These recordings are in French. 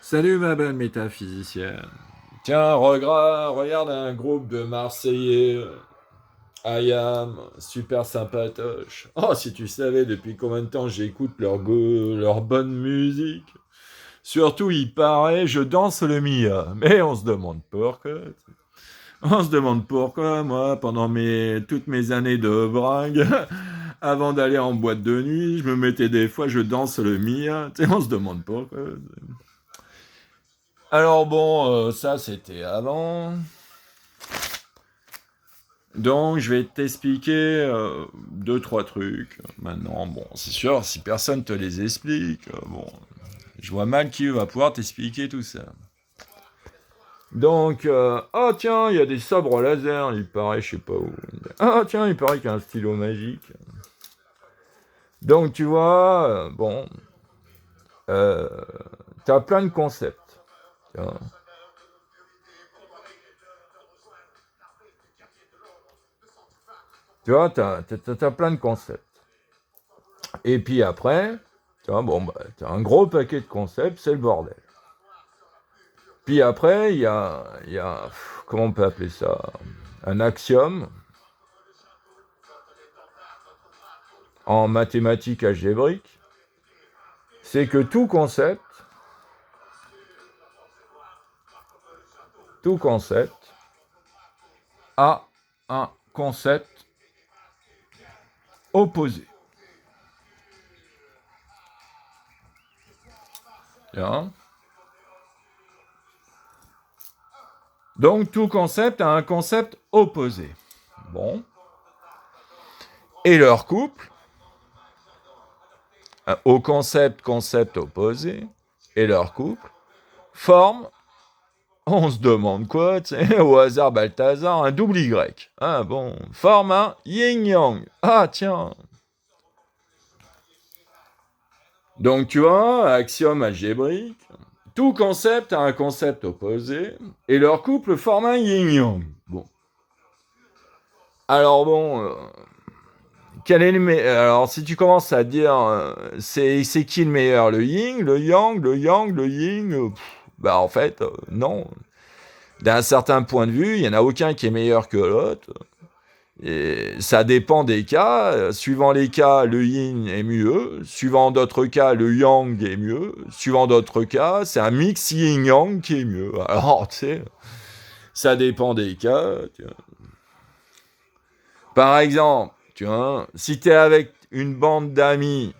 Salut ma belle métaphysicienne. Tiens, regarde un groupe de Marseillais, IAM, super sympatoche. Oh, si tu savais depuis combien de temps j'écoute leur bonne musique. Surtout, il paraît, je danse le Mia. Mais on se demande pourquoi. On se demande pourquoi, moi, pendant toutes mes années de bringue, avant d'aller en boîte de nuit, je me mettais des fois, je danse le Mia. Tu sais, on se demande pourquoi. Alors bon, ça c'était avant. Donc je vais t'expliquer deux, trois trucs. Maintenant, bon, c'est sûr, si personne te les explique, bon, je vois mal qui va pouvoir t'expliquer tout ça. Donc, oh tiens, il y a des sabres laser, il paraît, je sais pas où. Ah tiens, il paraît qu'il y a un stylo magique. Donc tu vois, bon, euh, t'as plein de concepts. Tu vois, t'as plein de concepts. Et puis après, tu vois, bon, bah, t'as un gros paquet de concepts, c'est le bordel. Puis après, comment on peut appeler ça? Un axiome en mathématiques algébriques, c'est que tout concept a un concept opposé. Bien. Donc tout concept a un concept opposé. Bon. Et leur couple, au concept opposé, et leur couple, forme, on se demande quoi, tu sais, au hasard Balthazar, un double Y. Ah bon, forme un yin-yang. Ah tiens. Donc tu vois, axiome algébrique, tout concept a un concept opposé, et leur couple forme un yin-yang. Bon. Alors bon, quel est alors si tu commences à dire, c'est qui le meilleur, le yin, le yang, le yang, le yin, bah en fait, non. D'un certain point de vue, il n'y en a aucun qui est meilleur que l'autre. Et ça dépend des cas. Suivant les cas, le yin est mieux. Suivant d'autres cas, le yang est mieux. Suivant d'autres cas, c'est un mix yin-yang qui est mieux. Alors, tu sais, ça dépend des cas. Tu vois. Par exemple, tu vois, si tu es avec une bande d'amis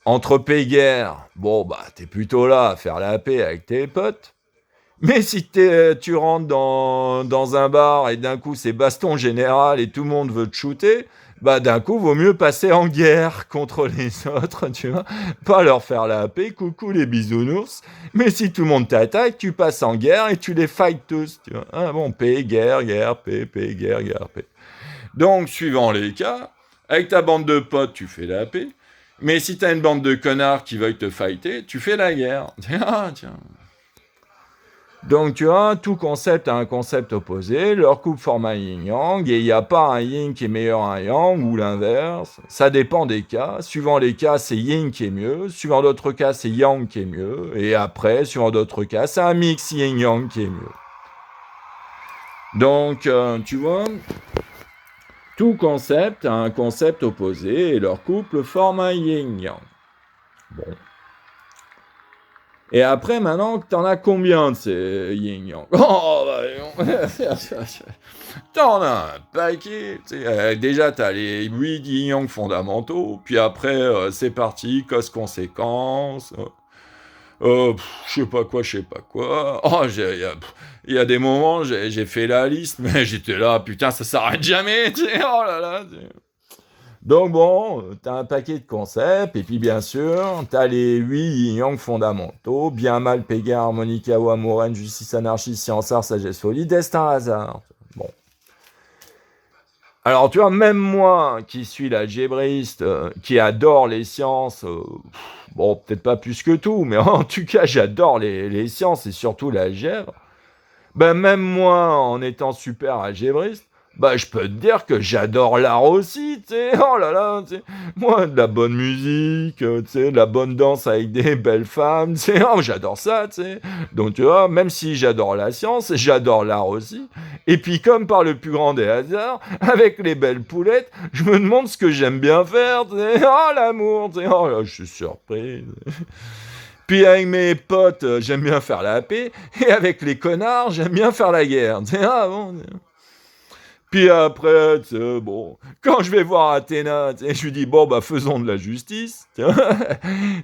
entre guerres, bon, bah, t'es plutôt là à faire la paix avec tes potes. Mais si tu rentres dans un bar et d'un coup c'est baston général et tout le monde veut te shooter, bah d'un coup vaut mieux passer en guerre contre les autres, tu vois. Pas leur faire la paix, coucou les bisounours. Mais si tout le monde t'attaque, tu passes en guerre et tu les fights tous, tu vois. Ah bon, paix, guerre, guerre, paix, guerre, guerre, paix. Donc, suivant les cas, avec ta bande de potes, tu fais la paix. Mais si t'as une bande de connards qui veulent te fighter, tu fais la guerre. Ah, tiens. Donc tu vois, tout concept a un concept opposé, leur couple forme un yin-yang, et il n'y a pas un yin qui est meilleur qu'un yang, ou l'inverse. Ça dépend des cas. Suivant les cas, c'est yin qui est mieux. Suivant d'autres cas, c'est yang qui est mieux. Et après, suivant d'autres cas, c'est un mix yin-yang qui est mieux. Donc, tu vois, tout concept a un concept opposé, et leur couple forme un yin-yang. Bon. Et après, maintenant, t'en as combien de ces yin-yang? Oh, bah, t'en as un paquet. Déjà, t'as les 8 yin-yang fondamentaux, puis après, c'est parti, cause-conséquence, je sais pas quoi. Oh, il y a des moments, j'ai fait la liste, mais j'étais là, putain, ça s'arrête jamais, oh là là. Donc bon, t'as un paquet de concepts, et puis bien sûr, t'as les 8 yin-yang fondamentaux, bien, mal, péga, harmonie, chaos, amour, haine, justice, anarchie, science, art, sagesse, folie, destin, hasard. Bon. Alors tu vois, même moi, qui suis l'algébriste, qui adore les sciences, bon, peut-être pas plus que tout, mais en tout cas, j'adore les sciences, et surtout l'algèbre, ben même moi, en étant super algébriste, Bah, je peux te dire que j'adore l'art aussi, tu sais. Oh là là, tu sais. Moi, de la bonne musique, tu sais, de la bonne danse avec des belles femmes, tu sais. Oh, j'adore ça, tu sais. Donc, tu vois, même si j'adore la science, j'adore l'art aussi. Et puis, comme par le plus grand des hasards, avec les belles poulettes, je me demande ce que j'aime bien faire, tu sais. Oh, l'amour, tu sais. Oh là, je suis surpris. Puis avec mes potes, j'aime bien faire la paix. Et avec les connards, j'aime bien faire la guerre. Tu sais, ah bon. Puis après, tu sais, bon, quand je vais voir Athéna, tu sais, je lui dis, bon, bah, faisons de la justice. Tu vois.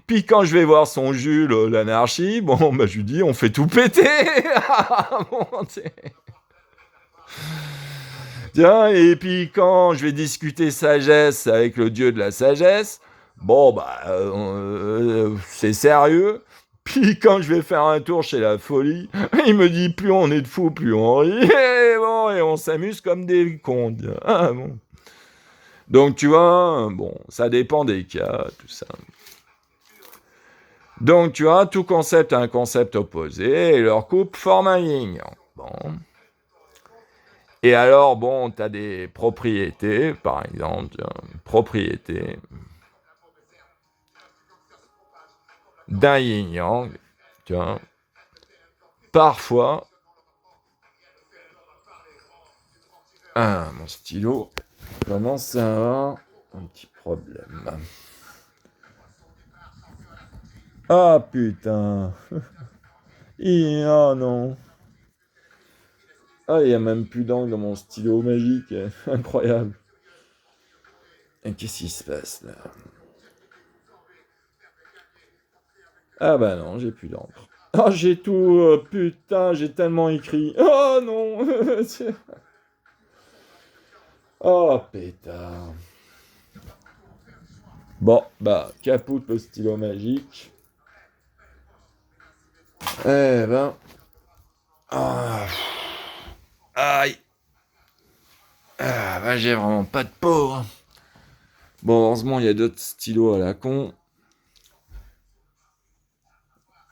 Puis quand je vais voir son Jules, l'anarchie, bon, bah, je lui dis, on fait tout péter. Bon, tu sais. Tiens, et puis quand je vais discuter sagesse avec le dieu de la sagesse, bon, bah, c'est sérieux. Puis quand je vais faire un tour chez la folie, il me dit plus on est de fous, plus on rit. Et bon, et on s'amuse comme des cons. Ah, bon. Donc tu vois, bon, ça dépend des cas, tout ça. Donc tu vois, tout concept a un concept opposé, et leur couple forme un yin. Bon. Et alors, bon, tu as des propriétés, par exemple, propriété d'un yin-yang, tu vois. Parfois, mon stylo commence à avoir un petit problème. Ah putain. Oh non. Ah, il n'y a même plus d'encre dans mon stylo magique. Incroyable. Et qu'est-ce qui se passe là? Ah bah non, j'ai plus d'encre. Oh, j'ai tout. Putain, j'ai tellement écrit. Oh non. Oh pétard. Bon, bah, capoute le stylo magique. Eh ben. Ah. Aïe. Ah, bah, j'ai vraiment pas de peau. Hein. Bon, heureusement, il y a d'autres stylos à la con.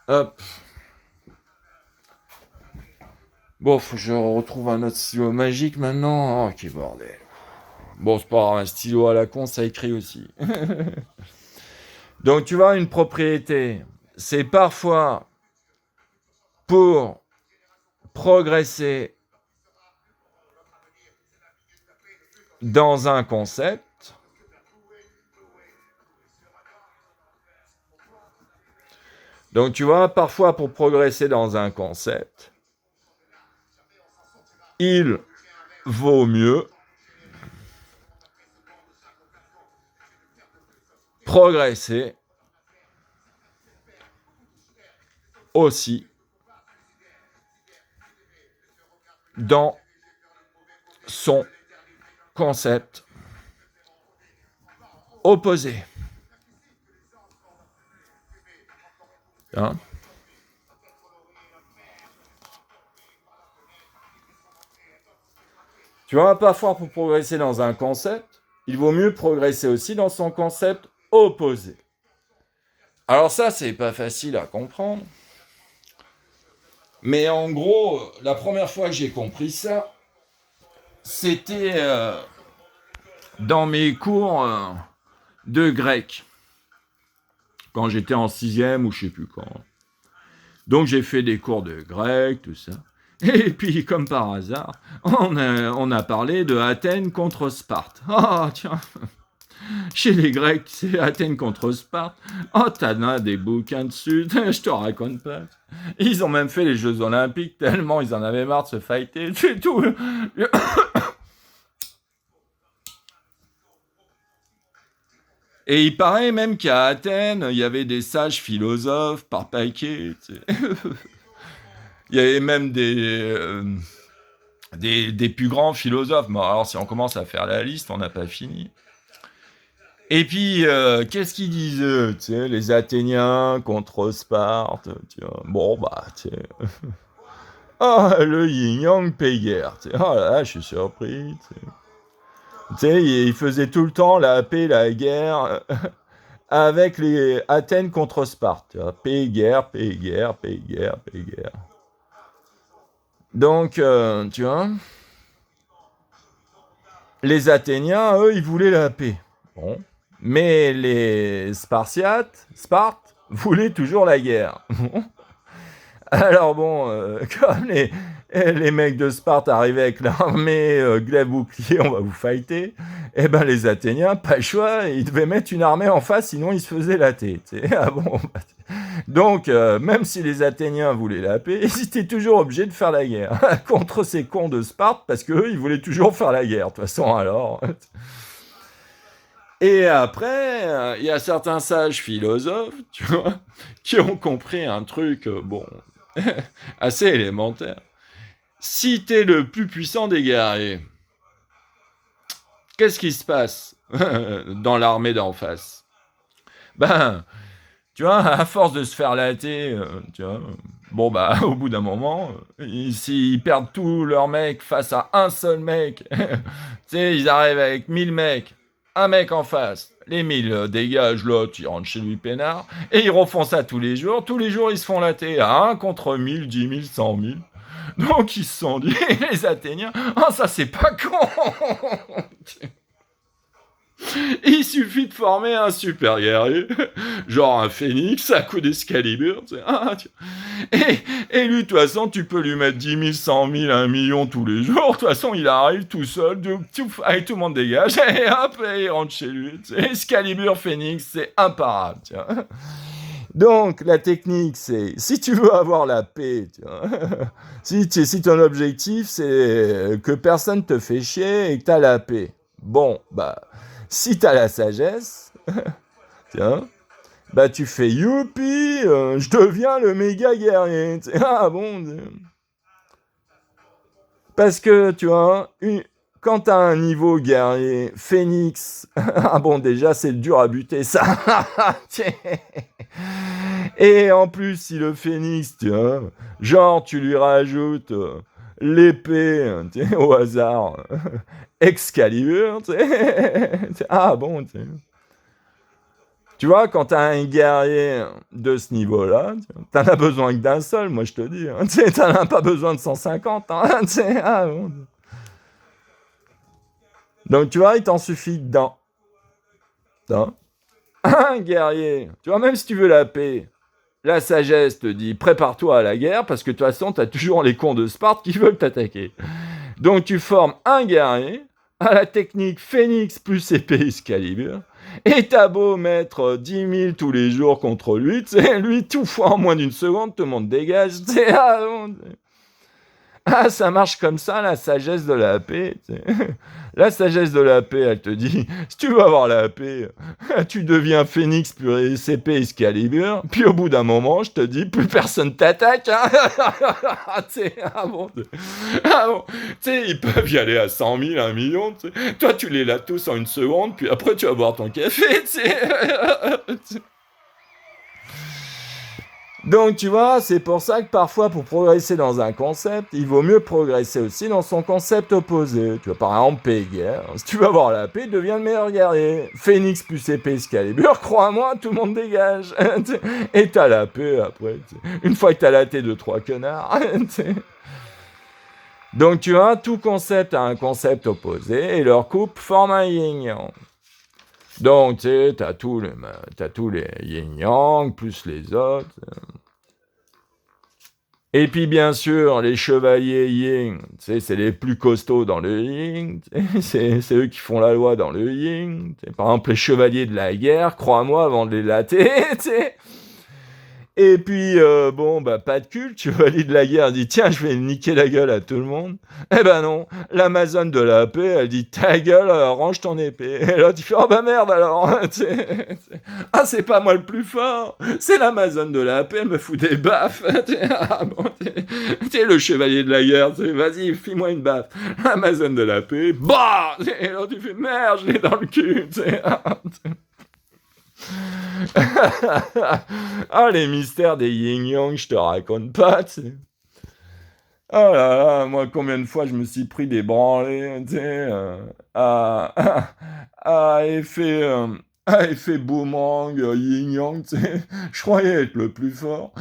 Hop. Bon, faut que je retrouve un autre stylo magique maintenant. Oh, quel bordel. Bon, c'est pas grave, un stylo à la con, ça écrit aussi. Donc, tu vois, une propriété, c'est parfois pour progresser dans un concept. Donc, tu vois, parfois pour progresser dans un concept, il vaut mieux progresser aussi dans son concept opposé. Hein? Tu vois, parfois pour progresser dans un concept, il vaut mieux progresser aussi dans son concept opposé. Alors ça, c'est pas facile à comprendre. Mais en gros, la première fois que j'ai compris ça, c'était dans mes cours de grec. Quand j'étais en 6e ou je sais plus quand. Donc j'ai fait des cours de grec, tout ça. Et puis, comme par hasard, on a parlé de Athènes contre Sparte. Ah, tiens, chez les Grecs, c'est Athènes contre Sparte. Oh, t'en as des bouquins dessus, je te raconte pas. Ils ont même fait les Jeux Olympiques tellement ils en avaient marre de se fighter. C'est tout. Et il paraît même qu'à Athènes, il y avait des sages philosophes par paquet. Tu sais. Il y avait même des plus grands philosophes. Bon, alors, si on commence à faire la liste, on n'a pas fini. Et puis, qu'est-ce qu'ils disaient, tu sais, les Athéniens contre Sparte, tu vois. Bon, bah, tu sais. Ah, le yin-yang paye guerre, tu sais. Oh là là, je suis surpris, tu sais. Tu sais, ils faisaient tout le temps la paix, la guerre, avec les Athènes contre Sparte, tu vois. Paix, guerre, paix, guerre, paix, guerre, paix, guerre. Donc, tu vois. Les Athéniens, eux, ils voulaient la paix. Bon. Mais les Sparte, voulaient toujours la guerre. Alors bon, comme les mecs de Sparte arrivaient avec l'armée, glaive bouclier, on va vous fighter, eh ben les Athéniens, pas le choix, ils devaient mettre une armée en face, sinon ils se faisaient latter. Ah bon, donc, même si les Athéniens voulaient la paix, ils étaient toujours obligés de faire la guerre contre ces cons de Sparte, parce qu'eux, ils voulaient toujours faire la guerre, de toute façon, alors. Et après, il y a certains sages philosophes, tu vois, qui ont compris un truc, bon, assez élémentaire. Si t'es le plus puissant des guerriers, qu'est-ce qui se passe dans l'armée d'en face? Ben, tu vois, à force de se faire latter, tu vois, bon bah, au bout d'un moment, s'ils perdent tous leurs mecs face à un seul mec, tu sais, ils arrivent avec 1000 mecs, un mec en face, les 1000 dégagent, l'autre, il rentre chez lui peinard, et ils refont ça tous les jours ils se font latter à 1 contre 1000, 10 000, 100 000. Donc ils se sont dit, les Athéniens, ah ça c'est pas con. Il suffit de former un super guerrier, genre un phénix à coup d'Excalibur. Et lui, de toute façon, tu peux lui mettre 10 000, 100 000, 1 million tous les jours. De toute façon, il arrive tout seul, allez, tout le monde dégage, et hop, et il rentre chez lui. Excalibur, phénix, c'est imparable. Donc, la technique, c'est, si tu veux avoir la paix, si ton objectif, c'est que personne te fait chier et que t'as la paix, bon, bah, si t'as la sagesse, bah, tu fais youpi, je deviens le méga guerrier. Ah bon, parce que, tu vois, quand t'as un niveau guerrier, phénix, ah bon, déjà, c'est dur à buter, ça. Et en plus, si le phénix, tu vois, genre, tu lui rajoutes l'épée, au hasard, Excalibur, ah bon, tu vois, quand t'as un guerrier de ce niveau-là, t'en as besoin que d'un seul, moi je te dis. T'en as pas besoin de 150. Ah, bon. Donc tu vois, il t'en suffit d'un un guerrier. Tu vois, même si tu veux la paix, la sagesse te dit prépare-toi à la guerre, parce que de toute façon, t'as toujours les cons de Sparte qui veulent t'attaquer. Donc tu formes un guerrier à la technique Phénix plus épée Excalibur, et t'as beau mettre 10 000 tous les jours contre lui, lui tout fois en moins d'une seconde, tout le monde dégage. Ah, ça marche comme ça, la sagesse de la paix. La sagesse de la paix, elle te dit, si tu veux avoir la paix, tu deviens Phénix plus épée Excalibur, puis au bout d'un moment, je te dis, plus personne t'attaque. Ah bon, ils peuvent y aller à 100 000, 1 million. Toi, tu les lattes tous en une seconde, puis après, tu vas boire ton café. Donc, tu vois, c'est pour ça que parfois, pour progresser dans un concept, il vaut mieux progresser aussi dans son concept opposé. Tu vois, par exemple, paix-guerre. Si tu veux avoir la paix, deviens le meilleur guerrier. Phénix plus épée Excalibur, crois-moi, tout le monde dégage. Et t'as la paix après. Une fois que t'as laté 2-3 connards. Donc, tu vois, tout concept a un concept opposé, et leur couple forme un yin-yang. Donc, tu sais, t'as tous les yin-yang, plus les autres. Et puis, bien sûr, les chevaliers yin, tu sais, c'est les plus costauds dans le yin. C'est eux qui font la loi dans le yin. Par exemple, les chevaliers de la guerre, crois-moi, avant de les latter, tu sais. Et puis, bon, bah, pas de culte, chevalier de la guerre dit, tiens, je vais niquer la gueule à tout le monde. Eh ben non, l'Amazone de la paix, elle dit, ta gueule, range ton épée. Et là, tu fais, oh bah merde alors. Ah, c'est pas moi le plus fort, c'est l'Amazone de la paix, elle me fout des baffes. Ah bon, t'es le chevalier de la guerre, vas-y, file-moi une baffe. L'Amazone de la paix, bah. Et là, tu fais, merde, je l'ai dans le cul. Ah, les mystères des yin-yang, je te raconte pas, tu sais. Oh là là, moi, combien de fois je me suis pris des branlées, tu sais, à effet boomerang, yin-yang, tu sais. Je croyais être le plus fort.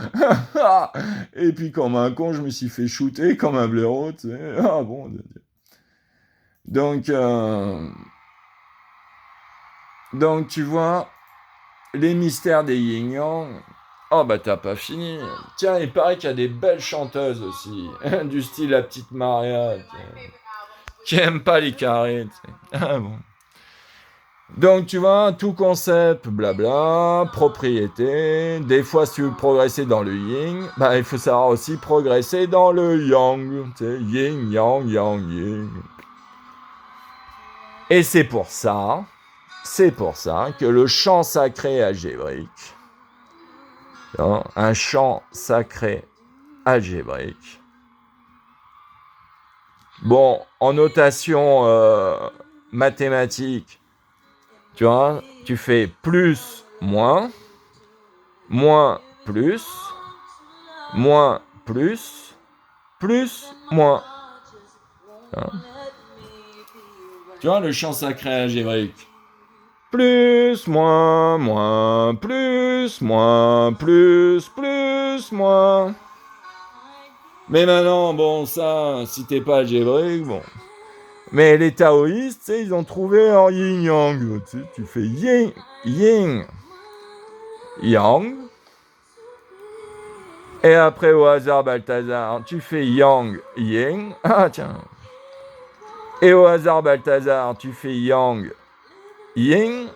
Et puis, comme un con, je me suis fait shooter comme un blaireau, tu sais. Ah bon. Donc, tu vois, les mystères des yin-yang, oh bah t'as pas fini. Tiens, il paraît qu'il y a des belles chanteuses aussi, du style la petite Maria, qui aime pas les carrés. Ah bon. Donc tu vois, tout concept, blabla, propriété. Des fois, si tu veux progresser dans le yin, bah il faut savoir aussi progresser dans le yang. Tu sais, yin, yang, yang, yin. Et c'est pour ça que le chant sacré algébrique, un chant sacré algébrique, bon, en notation mathématique, tu vois, tu fais plus, moins, moins, plus, moins, plus, moins. Hein. Tu vois, le chant sacré algébrique. Plus, moins, moins, plus, moins, plus, moins. Mais maintenant, bon, ça, si t'es pas algébrique, bon. Mais les taoïstes, tu sais, ils ont trouvé en yin-yang. Tu sais, tu fais yin, yin, yang. Et après, au hasard, Balthazar, tu fais yang, yin. Ah, tiens. Et au hasard, Balthazar, tu fais yang, yin.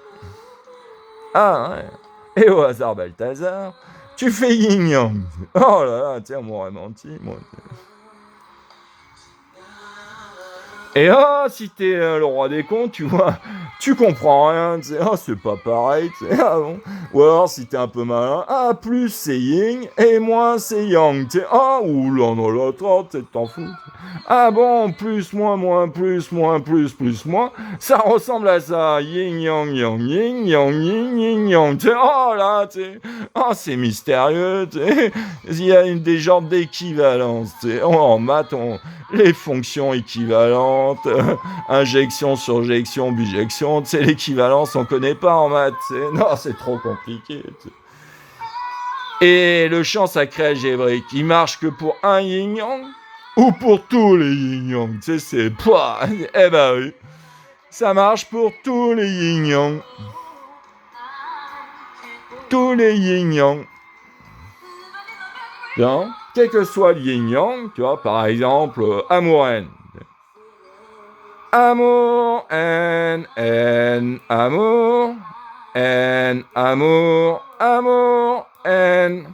Ah, ouais. Et au hasard, Balthazar, tu fais yin-yang. Oh là là, tiens, on m'aurait menti, moi. Et si t'es le roi des cons, tu vois, tu comprends rien, tu sais, c'est pas pareil, tu sais, ah bon. Ou alors, si t'es un peu malin, plus c'est yin, et moins c'est yang, tu sais, ou l'un dans l'autre, tu sais, t'en fous. Ah bon, plus, moins, plus, moins, ça ressemble à ça, yin, yang, yin, yang, tu sais, oh là, tu sais, c'est mystérieux, tu sais, il y a des genres d'équivalence, tu sais, en maths, les fonctions équivalentes, injection, surjection, bijection, tu sais, l'équivalence, on connaît pas en maths, non, c'est trop compliqué. Et le champ sacré algébrique, il marche que pour un yin-yang ou pour tous les yin-yang, tu sais, c'est... Eh ben oui, ça marche pour tous les yin-yang. Tous les yin-yang. Bien, quel que soit le yin-yang, tu vois, par exemple, amour-haine. Amour, haine, amour, haine, amour, amour, haine.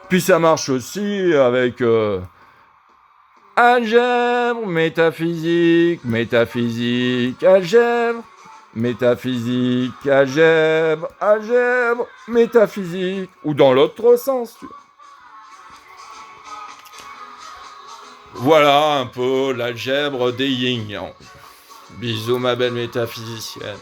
Puis ça marche aussi avec algèbre, métaphysique, algèbre, métaphysique, algèbre, métaphysique, ou dans l'autre sens. Tu vois. Voilà un peu l'algèbre des yin-yang. Bisous ma belle métaphysicienne.